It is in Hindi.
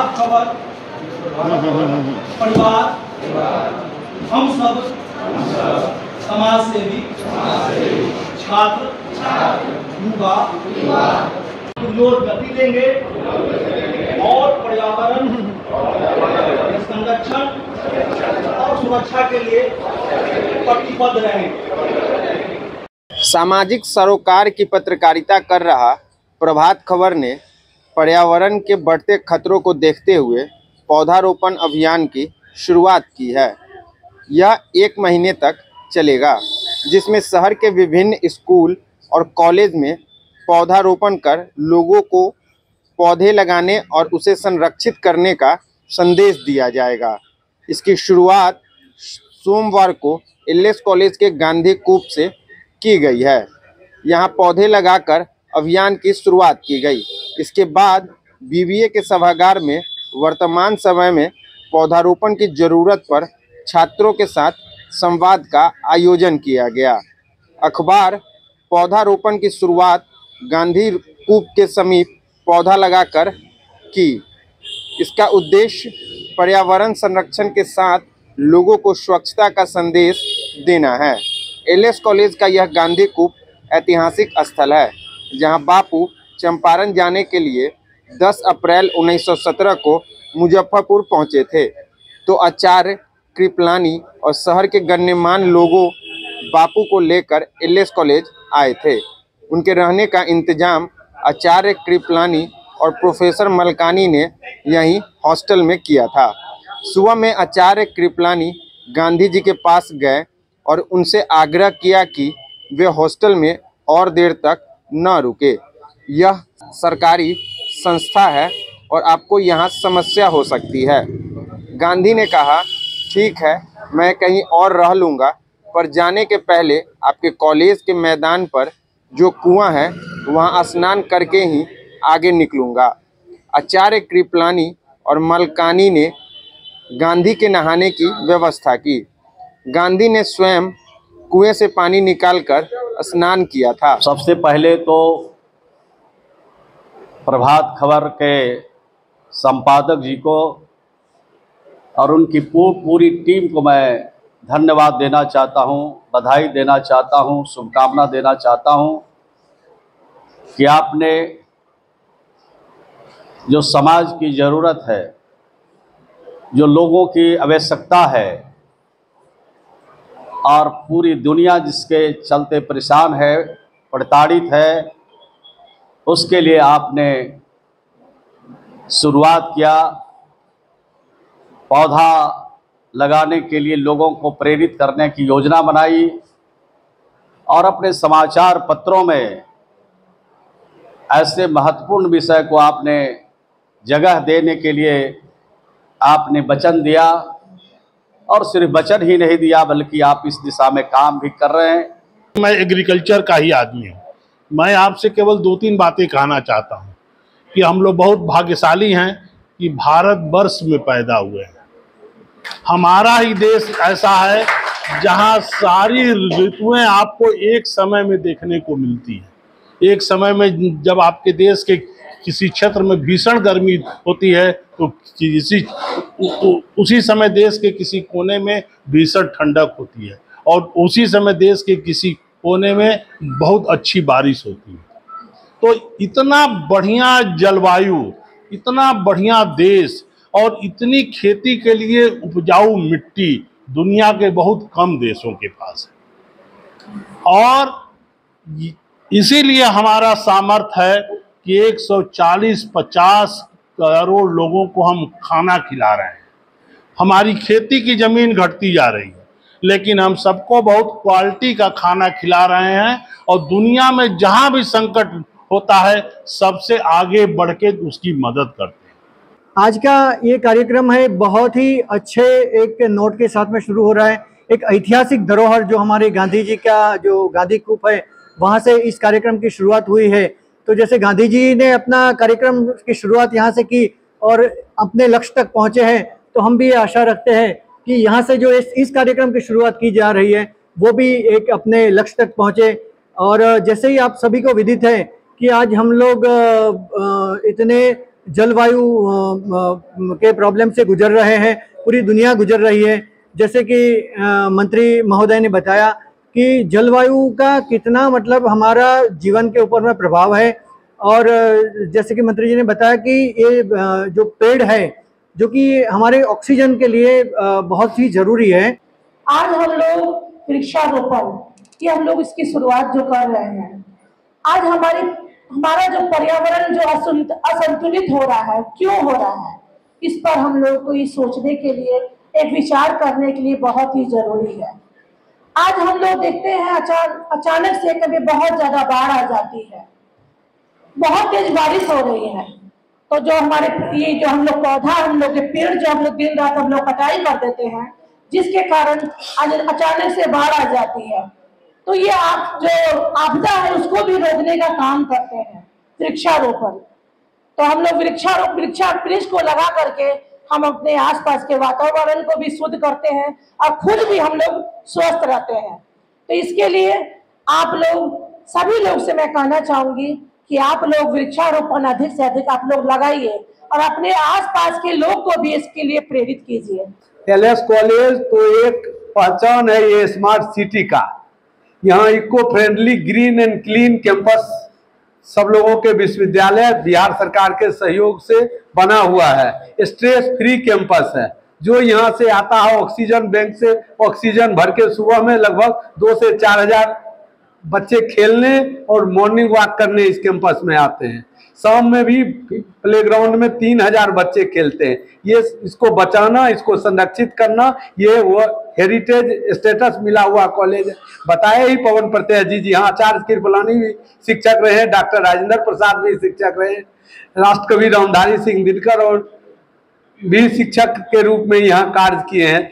प्रभात खबर परिवार हम सब समाज सेवी छात्र युवा गति देंगे और पर्यावरण संरक्षण और सुरक्षा के लिए प्रतिबद्ध रहेंगे। सामाजिक सरोकार की पत्रकारिता कर रहा प्रभात खबर ने पर्यावरण के बढ़ते खतरों को देखते हुए पौधारोपण अभियान की शुरुआत की है। यह 1 महीने तक चलेगा, जिसमें शहर के विभिन्न स्कूल और कॉलेज में पौधारोपण कर लोगों को पौधे लगाने और उसे संरक्षित करने का संदेश दिया जाएगा। इसकी शुरुआत सोमवार को एलएस कॉलेज के गांधी कूप से की गई है। यहां पौधे लगाकर अभियान की शुरुआत की गई। इसके बाद बीबीए के सभागार में वर्तमान समय में पौधारोपण की ज़रूरत पर छात्रों के साथ संवाद का आयोजन किया गया। अखबार पौधारोपण की शुरुआत गांधी कूप के समीप पौधा लगाकर की। इसका उद्देश्य पर्यावरण संरक्षण के साथ लोगों को स्वच्छता का संदेश देना है। एलएस कॉलेज का यह गांधी कूप ऐतिहासिक स्थल है, जहां बापू चंपारण जाने के लिए 10 अप्रैल 1917 को मुजफ्फरपुर पहुंचे थे। तो आचार्य कृपलानी और शहर के गण्यमान्य लोगों बापू को लेकर एलएस कॉलेज आए थे। उनके रहने का इंतजाम आचार्य कृपलानी और प्रोफेसर मलकानी ने यहीं हॉस्टल में किया था। सुबह में आचार्य कृपलानी गांधी जी के पास गए और उनसे आग्रह किया कि वे हॉस्टल में और देर तक न रुके। यह सरकारी संस्था है और आपको यहाँ समस्या हो सकती है। गांधी ने कहा, ठीक है, मैं कहीं और रह लूँगा, पर जाने के पहले आपके कॉलेज के मैदान पर जो कुआं है वहाँ स्नान करके ही आगे निकलूँगा। आचार्य कृपलानी और मलकानी ने गांधी के नहाने की व्यवस्था की। गांधी ने स्वयं कुएं से पानी निकालकर स्नान किया था। सबसे पहले तो प्रभात खबर के संपादक जी को और उनकी पूरी टीम को मैं धन्यवाद देना चाहता हूं, बधाई देना चाहता हूं, शुभकामना देना चाहता हूं कि आपने जो समाज की ज़रूरत है, जो लोगों की आवश्यकता है और पूरी दुनिया जिसके चलते परेशान है, प्रताड़ित है, उसके लिए आपने शुरुआत किया। पौधा लगाने के लिए लोगों को प्रेरित करने की योजना बनाई और अपने समाचार पत्रों में ऐसे महत्वपूर्ण विषय को आपने जगह देने के लिए आपने वचन दिया और सिर्फ वचन ही नहीं दिया बल्कि आप इस दिशा में काम भी कर रहे हैं। मैं एग्रीकल्चर का ही आदमी हूँ। मैं आपसे केवल 2-3 बातें कहना चाहता हूँ कि हम लोग बहुत भाग्यशाली हैं कि भारत वर्ष में पैदा हुए हैं। हमारा ही देश ऐसा है जहाँ सारी ऋतुएं आपको एक समय में देखने को मिलती है। एक समय में जब आपके देश के किसी क्षेत्र में भीषण गर्मी होती है तो उसी समय देश के किसी कोने में भीषण ठंडक होती है और उसी समय देश के किसी कोने में बहुत अच्छी बारिश होती है। तो इतना बढ़िया जलवायु, इतना बढ़िया देश और इतनी खेती के लिए उपजाऊ मिट्टी दुनिया के बहुत कम देशों के पास है और इसीलिए हमारा सामर्थ्य है कि 140-50 करोड़ लोगों को हम खाना खिला रहे हैं। हमारी खेती की ज़मीन घटती जा रही है, लेकिन हम सबको बहुत क्वालिटी का खाना खिला रहे हैं और दुनिया में जहां भी संकट होता है सबसे आगे बढ़ के उसकी मदद करते हैं। आज का ये कार्यक्रम है बहुत ही अच्छे एक नोट के साथ में शुरू हो रहा है। एक ऐतिहासिक धरोहर जो हमारे गांधी जी का जो गांधी कूप है वहाँ से इस कार्यक्रम की शुरुआत हुई है। तो जैसे गांधी जी ने अपना कार्यक्रम की शुरुआत यहाँ से की और अपने लक्ष्य तक पहुँचे हैं, तो हम भी आशा रखते हैं कि यहाँ से जो इस कार्यक्रम की शुरुआत की जा रही है वो भी एक अपने लक्ष्य तक पहुँचे। और जैसे ही आप सभी को विदित है कि आज हम लोग इतने जलवायु के प्रॉब्लम से गुजर रहे हैं, पूरी दुनिया गुजर रही है। जैसे कि मंत्री महोदय ने बताया कि जलवायु का कितना मतलब हमारा जीवन के ऊपर में प्रभाव है। और जैसे कि मंत्री जी ने बताया कि ये जो पेड़ है जो कि हमारे ऑक्सीजन के लिए बहुत ही जरूरी है। आज हम लोग वृक्षारोपण की हम लोग इसकी शुरुआत जो कर रहे हैं, आज हमारा जो पर्यावरण जो असंतुलित हो रहा है, क्यों हो रहा है, इस पर हम लोग को ये सोचने के लिए, एक विचार करने के लिए बहुत ही जरूरी है। आज हम लोग देखते हैं अचानक से कभी बहुत ज्यादा बाढ़ आ जाती है, बहुत तेज बारिश हो रही है, तो जो हमारे ये जो हम लोग पौधा, हम लोग के पेड़ जो हम लोग दिन रात हम लोग कटाई कर देते हैं, जिसके कारण अचानक से बाढ़ आ जाती है, तो ये जो आपदा है उसको भी रोकने का काम करते हैं वृक्षारोपण। तो हम लोग वृक्ष को लगा करके हम अपने आसपास के वातावरण को भी शुद्ध करते हैं और खुद भी हम लोग स्वस्थ रहते हैं। तो इसके लिए आप लोग सभी लोग से मैं कहना चाहूंगी कि आप लोग वृक्षारोपण अधिक से अधिक आप लोग लगाइए और अपने आसपास के लोग को भी इसके लिए प्रेरित कीजिए। एलएस कॉलेज तो एक पहचान है ये स्मार्ट सिटी का। यहाँ eco friendly green and clean campus सब लोगों के विश्वविद्यालय बिहार सरकार के सहयोग से बना हुआ है। स्ट्रेस फ्री कैंपस है। जो यहाँ से आता है ऑक्सीजन बैंक से ऑक्सीजन भर के सुबह में लगभग 2 से 4 हजार बच्चे खेलने और मॉर्निंग वॉक करने इस कैंपस में आते हैं। शाम में भी प्लेग्राउंड में 3000 बच्चे खेलते हैं। ये इसको बचाना, इसको संरक्षित करना, ये वो हेरिटेज स्टेटस मिला हुआ कॉलेज है। बताया ही पवन प्रत्यय जी हाँ, आचार्य कृपलानी भी शिक्षक रहे हैं, डॉक्टर राजेंद्र प्रसाद भी शिक्षक रहे, राष्ट्रकवि रामधारी सिंह दिनकर और भी शिक्षक के रूप में यहाँ कार्य किए हैं।